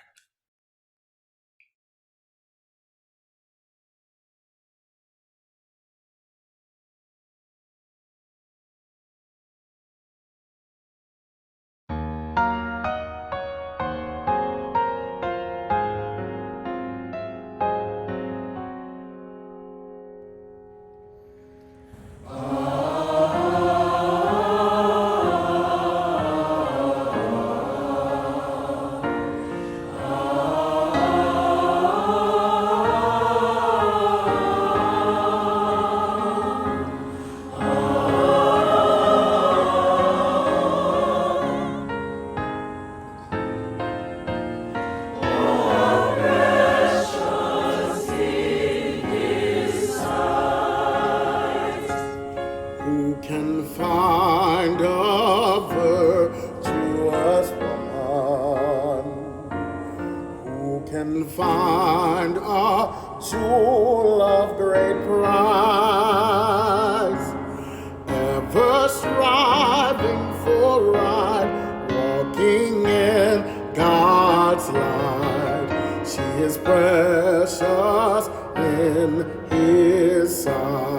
for a ride, walking in God's light. She is precious in His sight.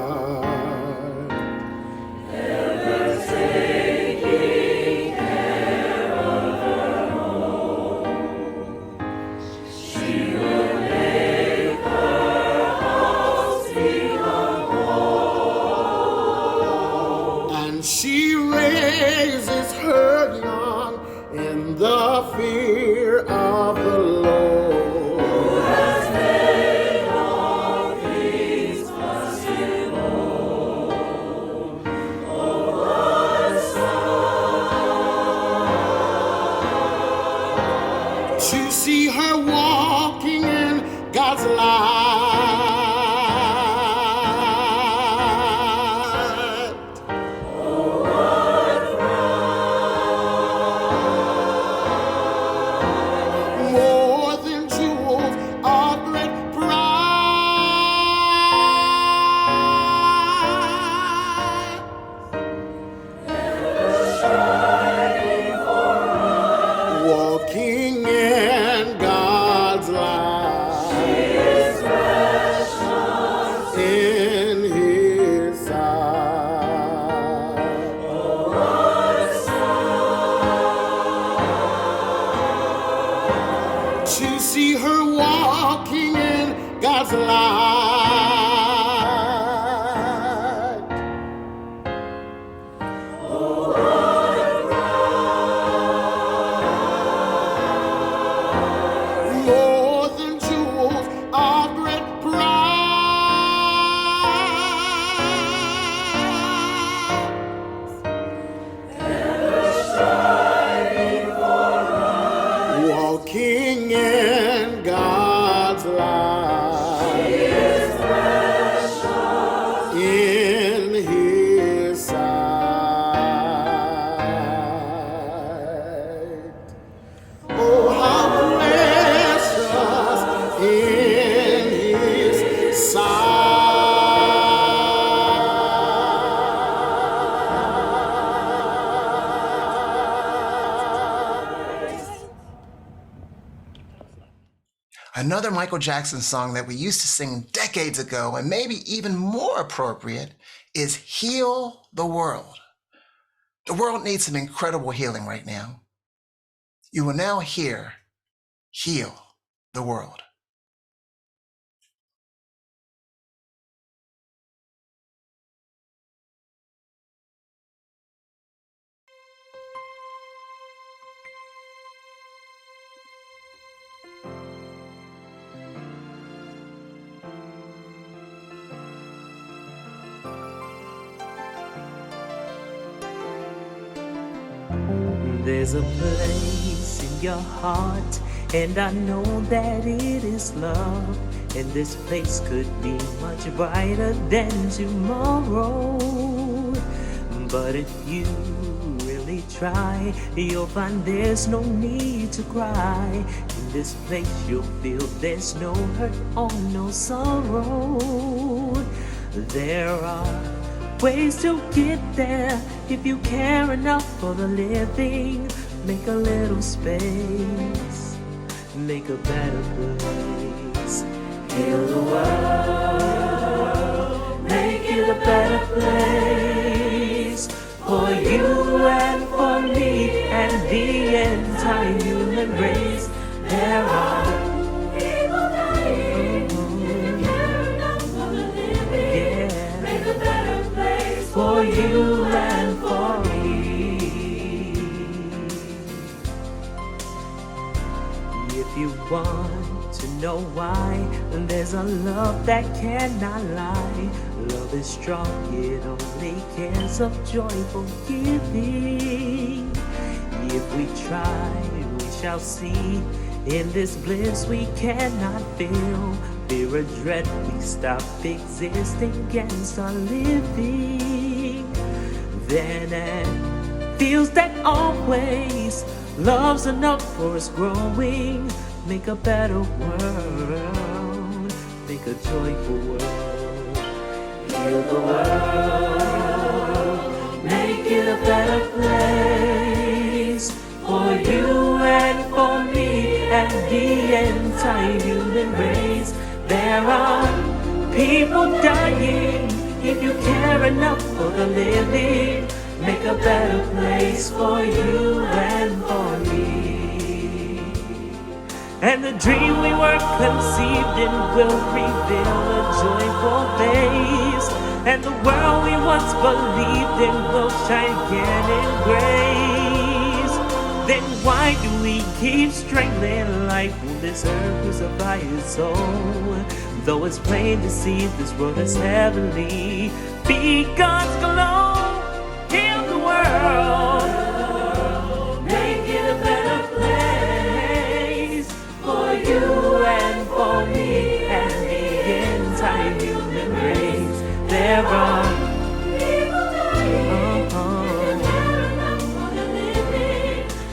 She raises her young in the fear of the Lord. Who has made all things possible? Oh, what a sight. To see her walking in God's light. More than jewels of great price. Walking in God's light. She is precious in His sight. Oh, what a sight. To see her walking in God's light. More than jewels of great price. Walking in God's light. She is precious in His sight. Oh, how precious in His sight. Another Michael Jackson song that we used to sing decades ago, and maybe even more appropriate, is Heal the World. The world needs some incredible healing right now. You will now hear Heal the World. There's a place in your heart, and I know that it is love. And this place could be much brighter than tomorrow. But if you really try, you'll find there's no need to cry. In this place you'll feel there's no hurt or no sorrow. There are ways to get there if you care enough for the living. Make a little space, make a better place. Heal the world, make it a better place for you and for me and the entire human race. There are people dying if you care enough for the living. Make a better place for you and for me. If you want to know why, there's a love that cannot lie. Love is strong, it only cares of joyful giving. If we try, we shall see. In this bliss we cannot feel. Fear or dread, we stop existing and start living. Then and feels that always love's enough for us growing. Make a better world, make a joyful world. Heal the world, make it a a better place for you and for me and the entire human race. There are people dying. If you care enough for the living, make a better place for you and for me. And the dream we were conceived in will reveal a joyful face, and the world we once believed in will shine again in grace. Then why do we keep strangling life when this earth crucify its soul? Though it's plain to see this world is heavenly, be God's glow, heal the world, make it a better place for you and for me and the entire human race. There are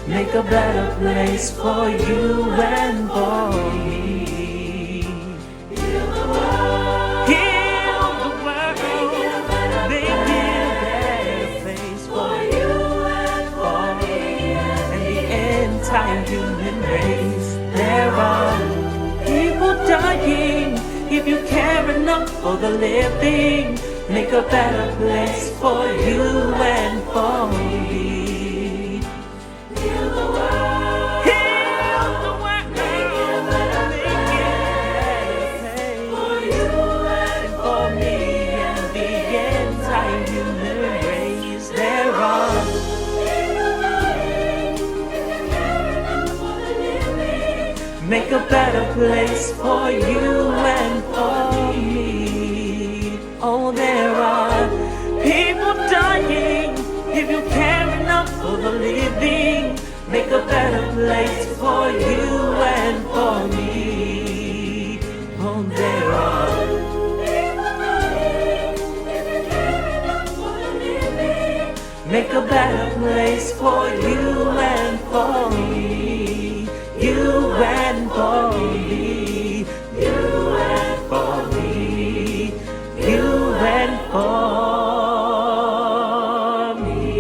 make a better place for you and for me. Heal the world, make it a better place for you and for me and the entire human race. There are people dying. If you care enough for the living, make a better place for you and for me. Heal the world, heal the world, make it a better place for you and for me and the entire human race. There are make a better place for you and for me. Oh, there are people dying. If you care enough for the living, make a better place for you and for me. Oh, there are people dying. If you care enough for the living, make a better place for you and for me. You and for me, you and for me, you and for me.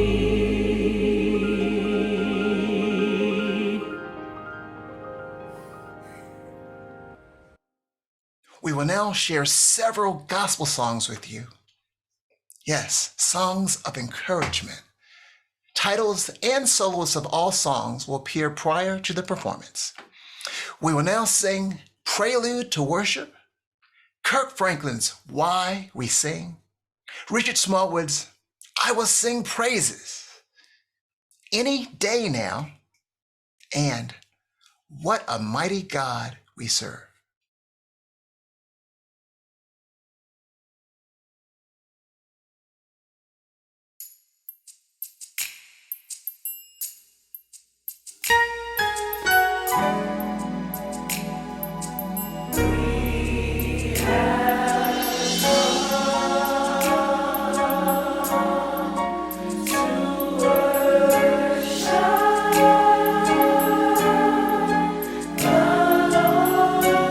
We will now share several gospel songs with you. Yes, songs of encouragement. Titles and solos of all songs will appear prior to the performance. We will now sing Prelude to Worship, Kirk Franklin's Why We Sing, Richard Smallwood's I Will Sing Praises, Any Day Now, and What a Mighty God We Serve. Worship the Lord.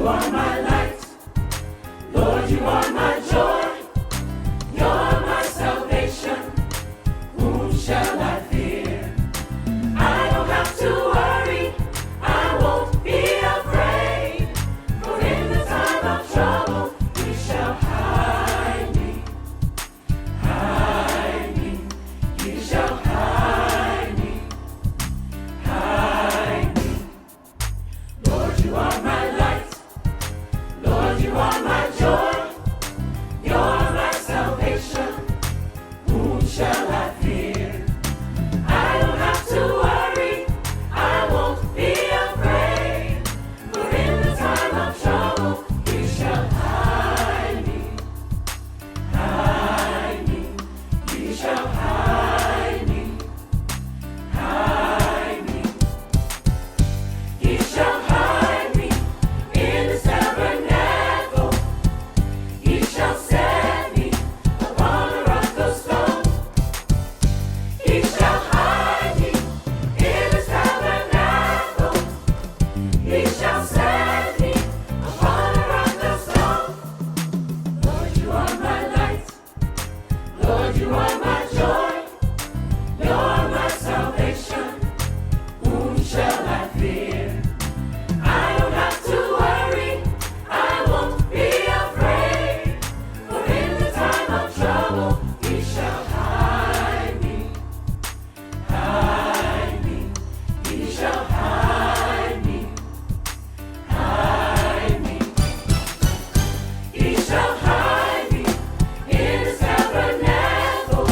you are my light. Lord, you are my joy. You're my salvation. Whom shall I fear? I don't have to worry. I won't be afraid. For in the time of trouble, He shall hide me. Hide me. He shall hide me. Hide me. Lord, you are my light. Lord, you are my joy. You're my salvation. Whom shall I fear? I don't have to worry. I won't be afraid. For in the time of trouble, He shall hide me. Hide me. He shall hide me. Hide me. He shall hide me in His tabernacle. He shall set me upon a rock of stone. He shall hide me in His tabernacle. He shall set me upon a rock of stone. Lord, you are my light. Lord, you are my joy. You're my salvation. Whom shall I fear? I don't have to worry. I won't be afraid. For in the time of trouble, He shall hide me. Hide me. He shall hide me. Hide me. He shall hide me in His tabernacle.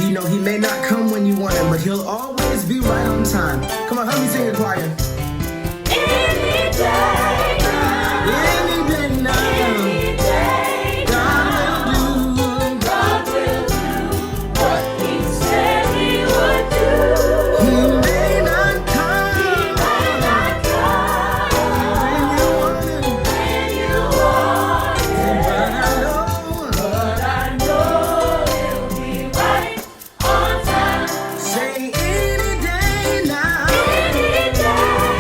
You know, he may not come when you want him, but he'll always be right on time. Come on, help me sing it, choir. Any day now. Any day now. Any day now. God will do what He said He would do. He may not come. He may not come when you want him, when you want Him, but I know. but I know He'll be right on time. Say any day now. Any day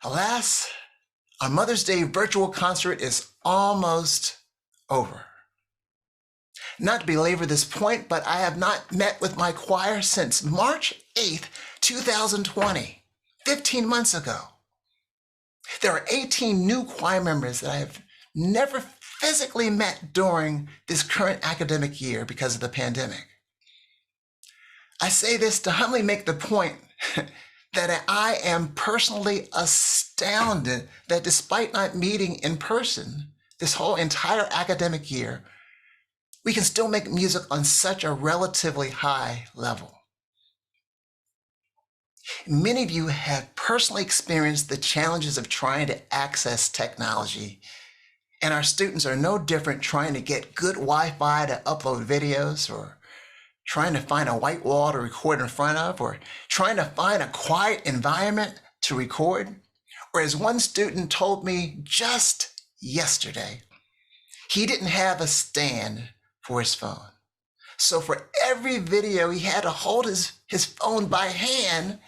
Alas, our Mother's Day virtual concert is almost over. Not to belabor this point, but I have not met with my choir since March 8th, 2020, 15 months ago. There are 18 new choir members that I have never physically met during this current academic year because of the pandemic. I say this to humbly make the point that I am personally astounded that despite not meeting in person this whole entire academic year, we can still make music on such a relatively high level. Many of you have personally experienced the challenges of trying to access technology, and our students are no different trying to get good Wi-Fi to upload videos, or trying to find a white wall to record in front of, or trying to find a quiet environment to record. Or as one student told me just yesterday, he didn't have a stand for his phone. So for every video, he had to hold his phone by hand,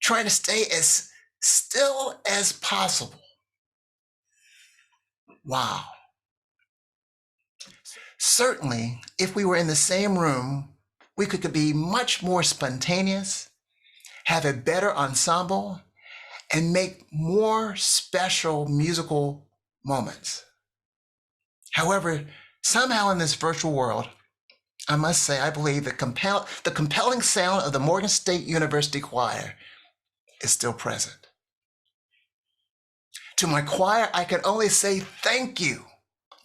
trying to stay as still as possible. Wow. Certainly, if we were in the same room, we could be much more spontaneous, have a better ensemble, and make more special musical moments. However, somehow in this virtual world, I must say, I believe the compelling sound of the Morgan State University Choir is still present. To my choir, I can only say thank you.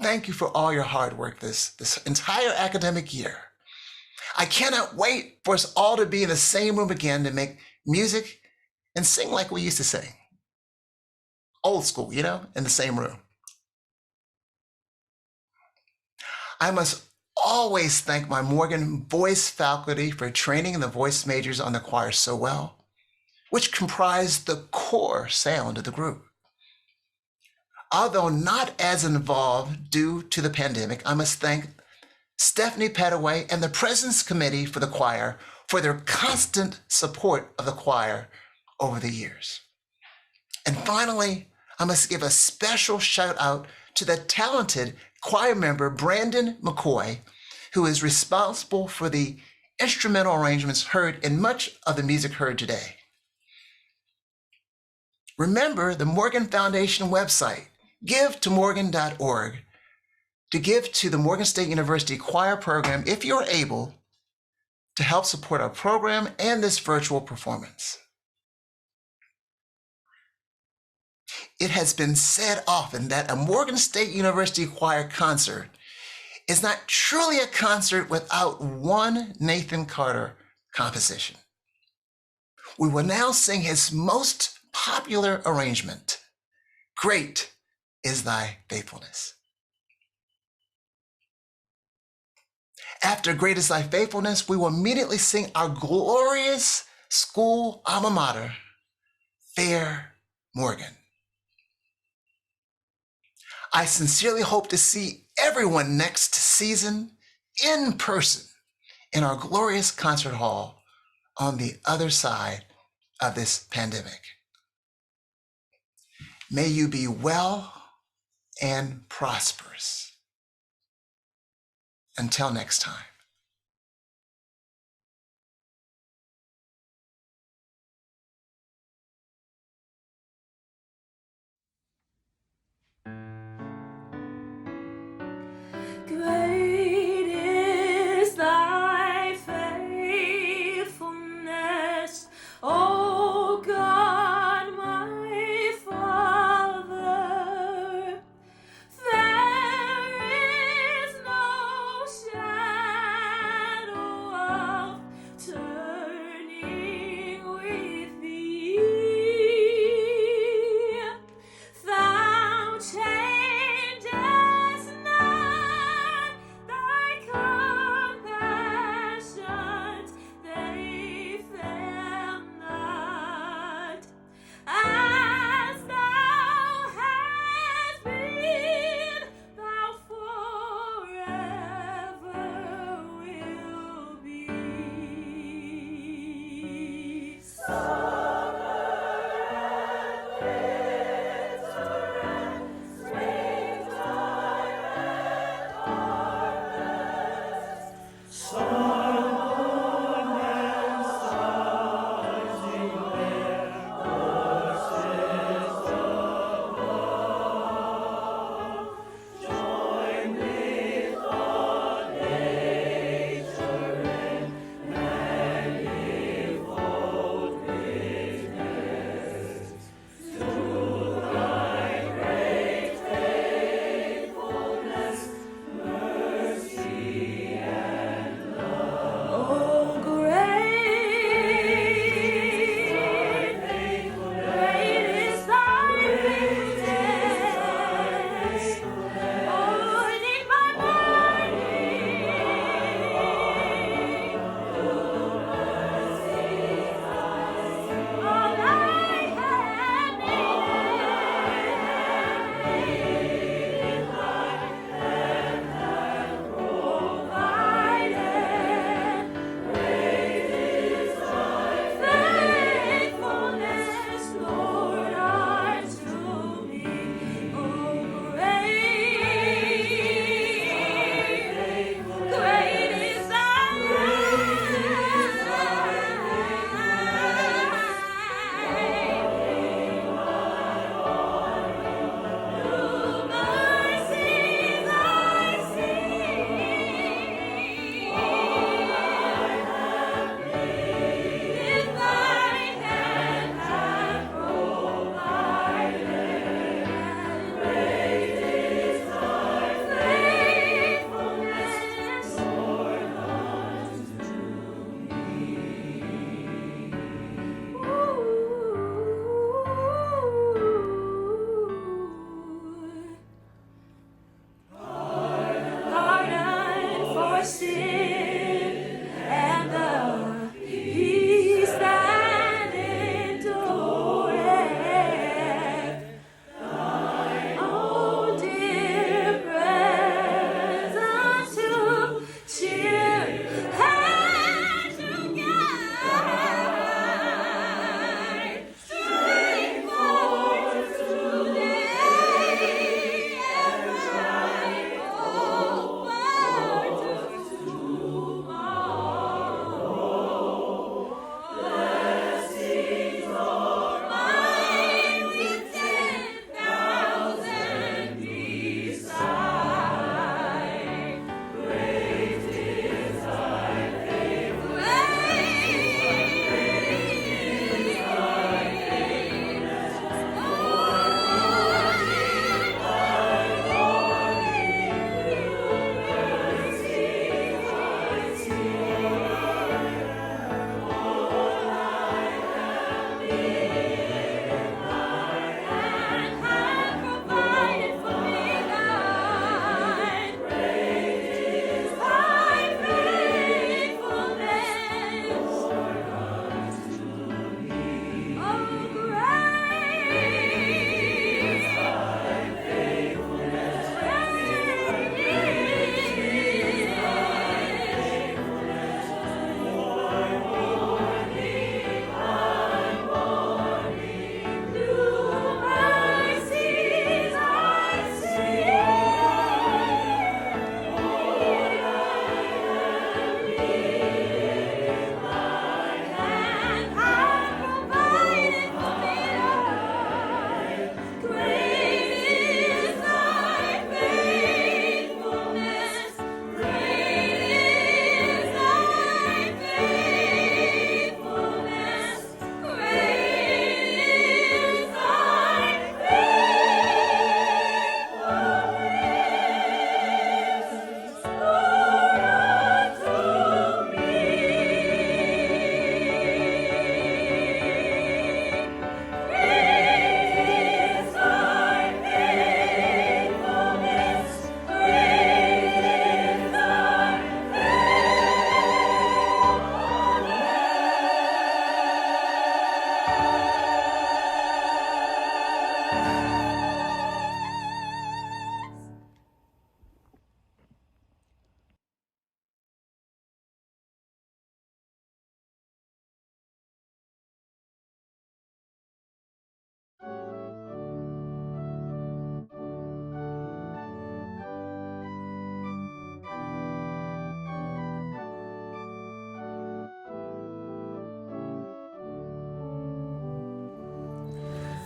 Thank you for all your hard work this entire academic year. I cannot wait for us all to be in the same room again to make music and sing like we used to sing. Old school, in the same room. I must always thank my Morgan voice faculty for training the voice majors on the choir so well, which comprised the core sound of the group. Although not as involved due to the pandemic, I must thank Stephanie Petaway and the President's Committee for the choir for their constant support of the choir over the years. And finally, I must give a special shout out to the talented choir member, Brandon McCoy, who is responsible for the instrumental arrangements heard in much of the music heard today. Remember the Morgan Foundation website, givetomorgan.org, to give to the Morgan State University Choir Program if you're able to help support our program and this virtual performance. It has been said often that a Morgan State University Choir concert is not truly a concert without one Nathan Carter composition. We will now sing his most popular arrangement, Great is Thy Faithfulness. After Great is Thy Faithfulness, we will immediately sing our glorious school alma mater, Fair Morgan. I sincerely hope to see everyone next season in person in our glorious concert hall on the other side of this pandemic. May you be well and prosperous. Until next time. Great is thy faithfulness, O God, my Father. There is no shadow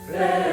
Bless